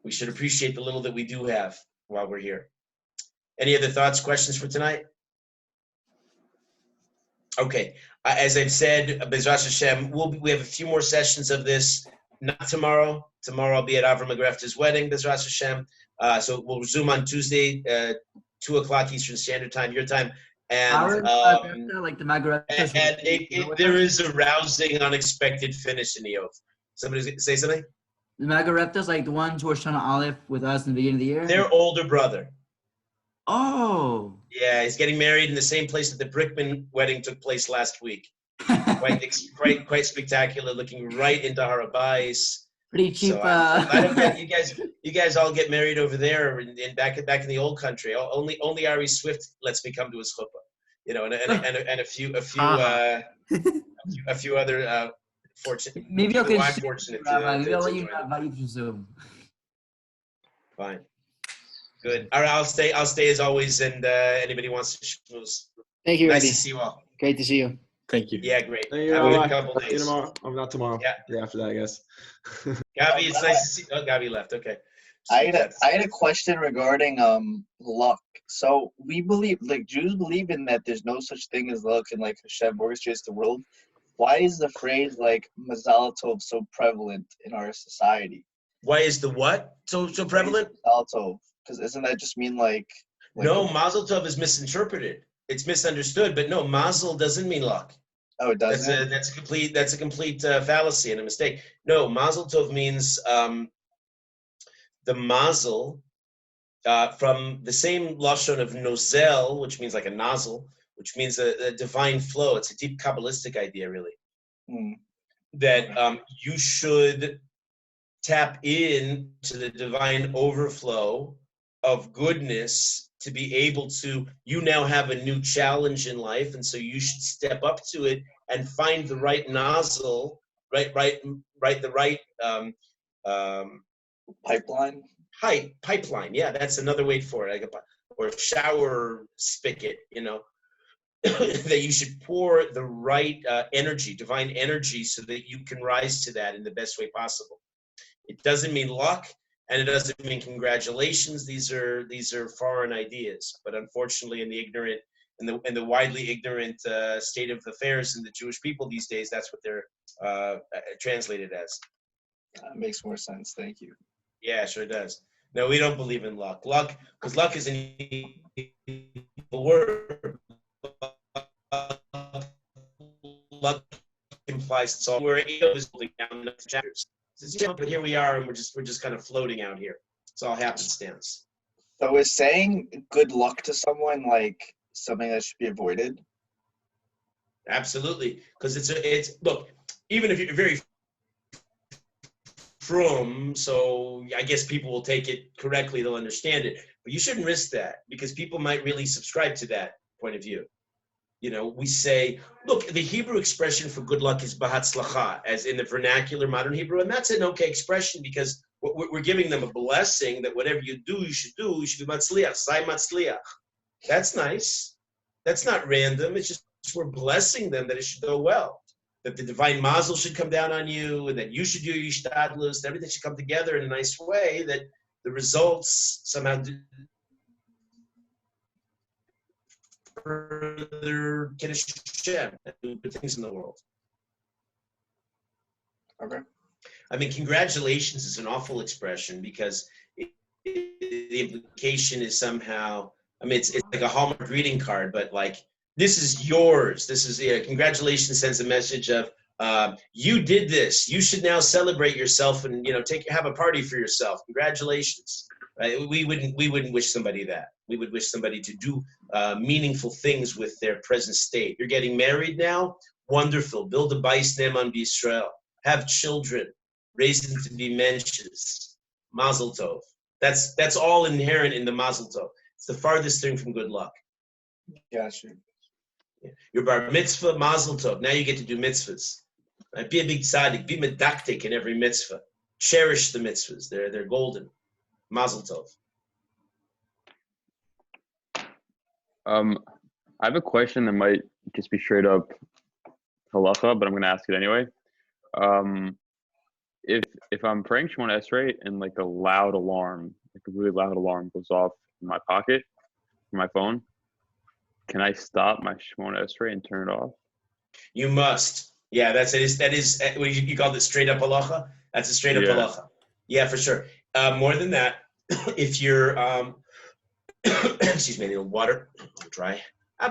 we should appreciate the little that we do have while we're here. Any other thoughts, questions for tonight? Okay, as I've said, Bezras Hashem, we have a few more sessions of this. Not tomorrow. Tomorrow I'll be at Avram McGrefta's wedding, Bezras Hashem. So we'll resume on Tuesday, 2 o'clock Eastern Standard Time, your time. And like the Magreftas. And there is a rousing, unexpected finish in Iyov. Somebody say something? The Magreftas, like the ones who were Shana Aleph with us in the beginning of the year? Their older brother. Oh. Yeah, he's getting married in the same place that the Brickman wedding took place last week. Quite spectacular, looking right into Bleiweiss. Pretty cheap. So, I don't get, you guys all get married over there and back in the old country. Only Ari Swift lets me come to his chuppah, you know, and a few other fortunate. Maybe I'll I'm fortunate. Maybe I'll let you invite you to Zoom. Fine. Good. All right, I'll stay as always, and anybody wants to schmooze. Thank you, Nice Rabbi. to see you all. Great to see you. Thank you. Yeah, great. Thank you. Have a good Bye. couple See you days. tomorrow. Oh, not tomorrow. Yeah. Yeah, after that, I guess. Gabi, it's nice to see. Oh, Gabi left. Okay. I had a question regarding luck. So we believe, like Jews believe in that there's no such thing as luck and like Hashem orchestrates the world. Why is the phrase like Mazal Tov so prevalent in our society? Why is the what so prevalent? Mazal Tov, because isn't that just mean like no, Mazel Tov is misinterpreted. It's misunderstood. But no, Mazel doesn't mean luck. Oh, it doesn't. That's a complete fallacy and a mistake. No, Mazel Tov means the Mazel from the same lashon of nozel, which means like a nozzle, which means a divine flow. It's a deep Kabbalistic idea, really, that you should tap in to the divine overflow of goodness to be able to, you now have a new challenge in life, and so you should step up to it and find the right nozzle, the right pipeline. Pipeline, yeah, that's another word for it, or a shower spigot, you know, that you should pour the right energy, divine energy, so that you can rise to that in the best way possible. It doesn't mean luck. And it doesn't mean congratulations. These are foreign ideas. But unfortunately, in the widely ignorant state of affairs in the Jewish people these days, that's what they're translated as. That makes more sense. Thank you. Yeah, sure does. No, we don't believe in luck. Because luck is an evil word. Luck implies it's all. Where Iyov is holding down the chapters. But here we are, and we're just kind of floating out here. It's all happenstance. So is saying good luck to someone like something that should be avoided? Absolutely, because it's look, even if you're very frum, so I guess people will take it correctly, they'll understand it. But you shouldn't risk that, because people might really subscribe to that point of view. You know, we say, look, the Hebrew expression for good luck is bahatzlacha, as in the vernacular modern Hebrew, and that's an okay expression because we're giving them a blessing that whatever you do, you should be matzliach, sai matzliach. That's nice. That's not random. It's just we're blessing them that it should go well, that the divine mazel should come down on you, and that you should do your yishtadlus, everything should come together in a nice way, that the results somehow further Kiddush Hashem and do good things in the world. Okay. I mean, congratulations is an awful expression because the implication is somehow, I mean, it's like a Hallmark greeting card, but like, this is yours. This is, congratulations sends a message of, you did this. You should now celebrate yourself and, have a party for yourself. Congratulations. Right? We wouldn't wish somebody that. We would wish somebody to do meaningful things with their present state. You're getting married now? Wonderful. Build a bais ne'eman b'Yisrael. Have children. Raise them to be mensches. Mazel tov. That's all inherent in the mazel tov. It's the farthest thing from good luck. Gotcha. Your bar mitzvah, mazel tov. Now you get to do mitzvahs. Right? Be a big tzaddik. Be medaktik in every mitzvah. Cherish the mitzvahs. They're golden. Mazel tov. I have a question that might just be straight up halacha, but I'm going to ask it anyway. If I'm praying Shemona Esrei and like a loud alarm, like a really loud alarm goes off in my pocket, from my phone, can I stop my Shemona Esrei and turn it off? You must. Yeah, that is what you call it straight up halacha. That's a straight up halacha. Yeah, for sure. More than that, if you're excuse me, a little water, I'm dry. I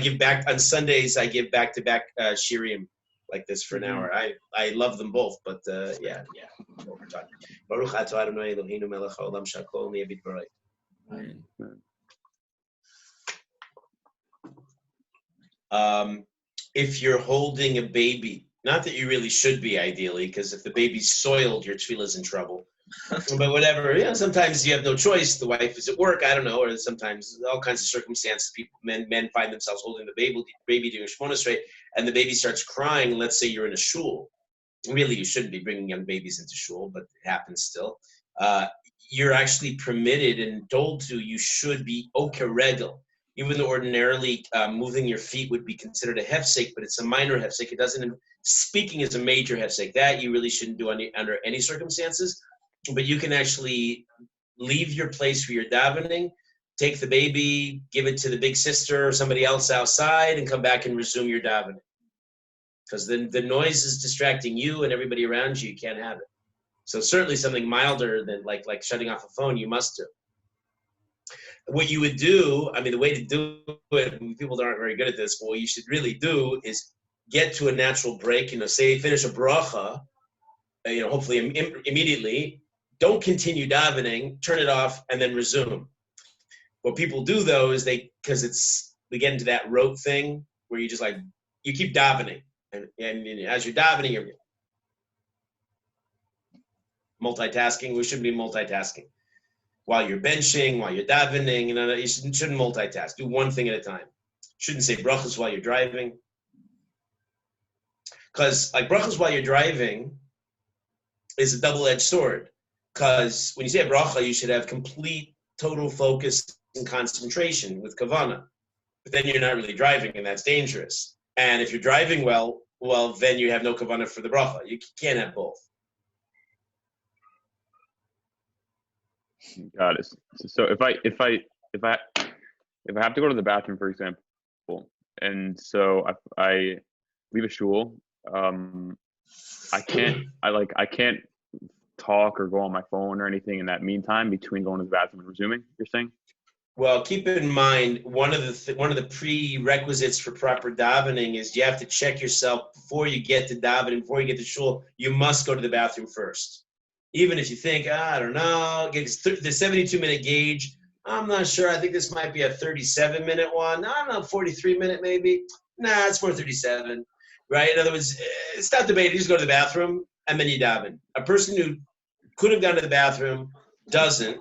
give back on Sundays. I give back to back shiurim like this for an hour. I love them both, but yeah, what we're talking. Baruch atah Adonai Eloheinu melech haolam shakol niyavit b'rayt. If you're holding a baby, not that you really should be ideally, because if the baby's soiled, your tefillah's in trouble. But whatever, sometimes you have no choice. The wife is at work, I don't know, or sometimes all kinds of circumstances. Men find themselves holding the baby doing Shemona Esrei, and the baby starts crying. Let's say you're in a shul. Really, you shouldn't be bringing young babies into shul, but it happens still. You're actually permitted and told to. You should be okeregel. Even though ordinarily moving your feet would be considered a hefsek, but it's a minor hefsek. It doesn't. Speaking is a major hefsek. That you really shouldn't do under any circumstances. But you can actually leave your place where you're davening, take the baby, give it to the big sister or somebody else outside, and come back and resume your davening. Because then the noise is distracting you and everybody around you. You can't have it. So certainly something milder than like shutting off a phone, you must do. What you would do, the way to do it, people aren't very good at this, but what you should really do is get to a natural break, say finish a bracha, hopefully immediately. Don't continue davening, turn it off, and then resume. What people do though is we get into that rote thing where you just you keep davening. And as you're davening, you're multitasking. We shouldn't be multitasking. While you're benching, while you're davening, you shouldn't multitask. Do one thing at a time. Shouldn't say brachas while you're driving. Because brachas while you're driving is a double-edged sword. Because when you say a bracha, you should have complete, total focus and concentration with kavana. But then you're not really driving, and that's dangerous. And if you're driving well, then you have no kavana for the bracha. You can't have both. Got it. So if I have to go to the bathroom, for example, and so I leave a shul, I can't talk or go on my phone or anything in that meantime between going to the bathroom and resuming. You're saying? Well, keep in mind one of the prerequisites for proper davening is you have to check yourself before you get to davening, before you get to shul. You must go to the bathroom first. Even if you think, I don't know, the 72-minute gauge, I'm not sure. I think this might be a 37-minute one. I don't know, 43-minute maybe. Nah, it's more 37, right? In other words, it's not debated. You just go to the bathroom and then you daven. A person who could have gone to the bathroom doesn't,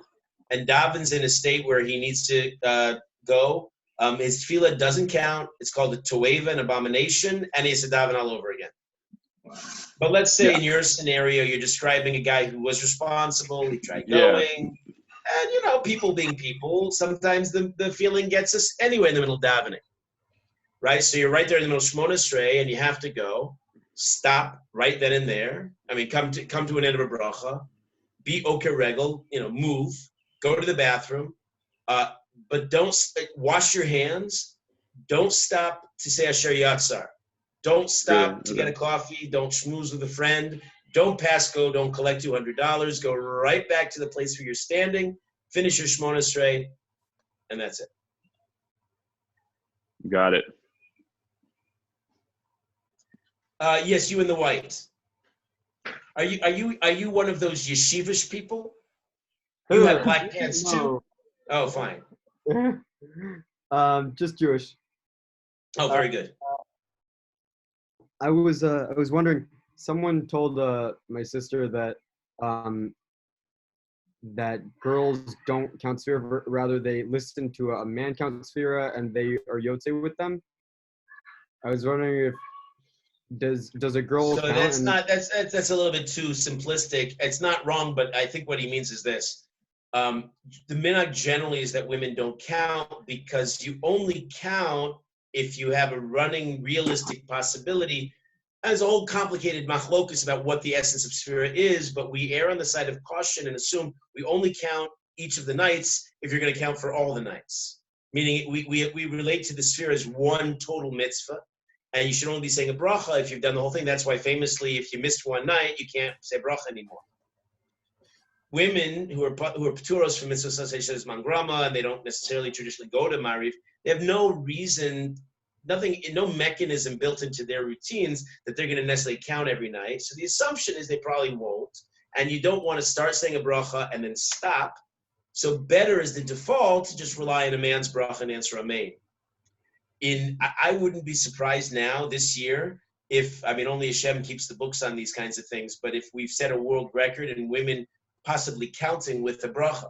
and davens in a state where he needs to go. His tefillah doesn't count. It's called a toeva, an abomination, and he has to daven all over again. But let's say in your scenario, you're describing a guy who was responsible, he tried going, and people being people, sometimes the feeling gets us anyway in the middle of davening, right? So you're right there in the middle of Shemona Esrei, and you have to go. Stop right then and there. Come to an end of a bracha, be okeregel, move, go to the bathroom, but don't wash your hands. Don't stop to say Asher Yatzar. Don't stop to get a coffee. Don't schmooze with a friend. Don't pass go. Don't collect $200. Go right back to the place where you're standing. Finish your Shemona Esrei, and that's it. Got it. Yes, you in the white. Are you one of those yeshivish people? You have black pants too. Oh, fine. Just Jewish. Oh, very good. I was wondering. Someone told my sister that that girls don't count sphira, rather they listen to a man count sphira and they are yotze with them. I was wondering does a girl So count? that's not that's a little bit too simplistic. It's not wrong, but I think what he means is this: the minhag generally is that women don't count because you only count if you have a running realistic possibility. There's a whole complicated machlokus about what the essence of sphira is, but we err on the side of caution and assume we only count each of the nights if you're going to count for all the nights. Meaning we relate to the sphira as one total mitzvah. And you should only be saying a bracha if you've done the whole thing. That's why famously, if you missed one night, you can't say bracha anymore. Women who are paturos from mitzvah as mangrama, and they don't necessarily traditionally go to mariv, they have no reason, no mechanism built into their routines that they're going to necessarily count every night. So the assumption is they probably won't. And you don't want to start saying a bracha and then stop. So better is the default to just rely on a man's bracha and answer amen. I wouldn't be surprised now this year if, only Hashem keeps the books on these kinds of things, but if we've set a world record and women possibly counting with the bracha.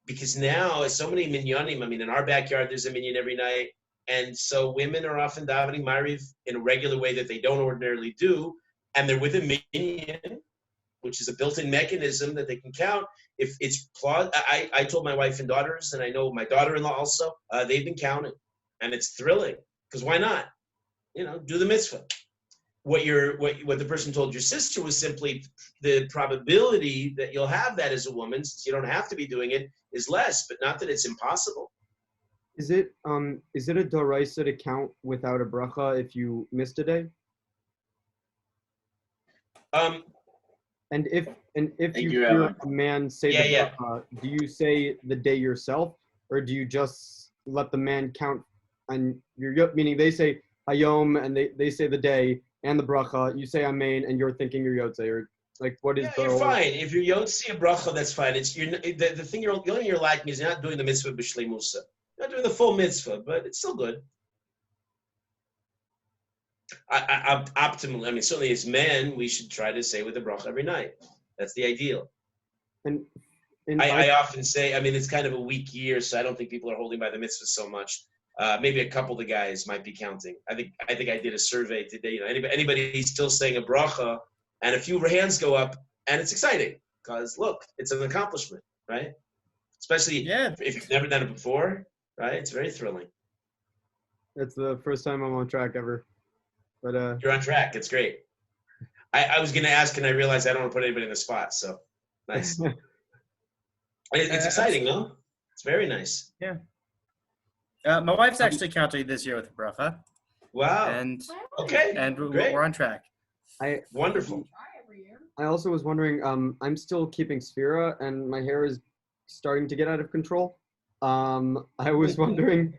Because now, so many minyanim, in our backyard there's a minyan every night, and so women are often davening mariv in a regular way that they don't ordinarily do, and they're with a minyan, which is a built-in mechanism that they can count. If it's I told my wife and daughters, and I know my daughter-in-law also, they've been counting. And it's thrilling, because why not? Do the mitzvah. What the person told your sister was simply the probability that you'll have that as a woman, since you don't have to be doing it, is less, but not that it's impossible. Is it a doraisa to count without a bracha if you missed a day? And if you hear a man say the bracha, do you say the day yourself, or do you just let the man count? And you're meaning they say hayom and they say the day and the bracha. You say amen and you're thinking your yotze, or like what is the? You're fine if you're yotze a bracha. That's fine. It's the thing the only you're lacking is you're not doing the mitzvah b'shleimusa. You're not doing the full mitzvah, but it's still good. Optimally, certainly as men, we should try to say with the bracha every night. That's the ideal. And I often say, it's kind of a weak year, so I don't think people are holding by the mitzvah so much. Maybe a couple of the guys might be counting. I think I did a survey today. Anybody still saying a bracha, and a few hands go up, and it's exciting because look, it's an accomplishment, right? Especially if you've never done it before, right? It's very thrilling. That's the first time I'm on track ever. But you're on track. It's great. I was going to ask, and I realized I don't want to put anybody in the spot. So nice. It's exciting, no? It's very nice. Yeah. My wife's actually counting this year with bracha. Wow. And okay. And great. We're on track. Wonderful. I also was wondering, I'm still keeping sphira and my hair is starting to get out of control. I was wondering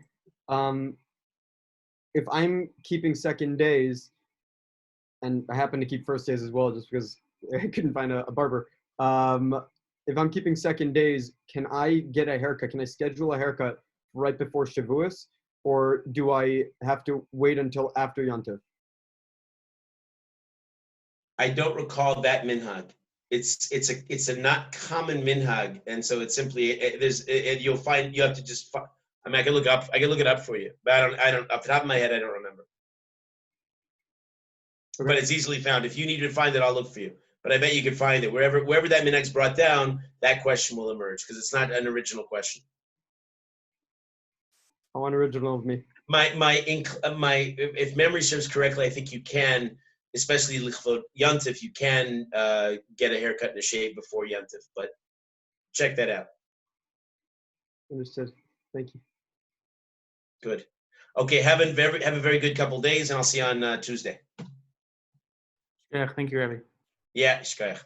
if I'm keeping second days, and I happen to keep first days as well just because I couldn't find a barber. If I'm keeping second days, can I get a haircut? Can I schedule a haircut right before Shavuos, or do I have to wait until after Yontif? I don't recall that minhag. It's a not common minhag, and so it's simply you'll find you have to just. I can look it up for you, but I don't off the top of my head I don't remember. Okay. But it's easily found. If you need to find it, I'll look for you. But I bet you can find it wherever that minhag's brought down. That question will emerge because it's not an original question. I want original of me. If memory serves correctly, I think you can, especially Lichvot Yontif, you can get a haircut and a shave before Yontif. But check that out. Understood. Thank you. Good. Okay. Have a very good couple days, and I'll see you on Tuesday. Yeah. Thank you, Rabbi. Yeah. Shkayach.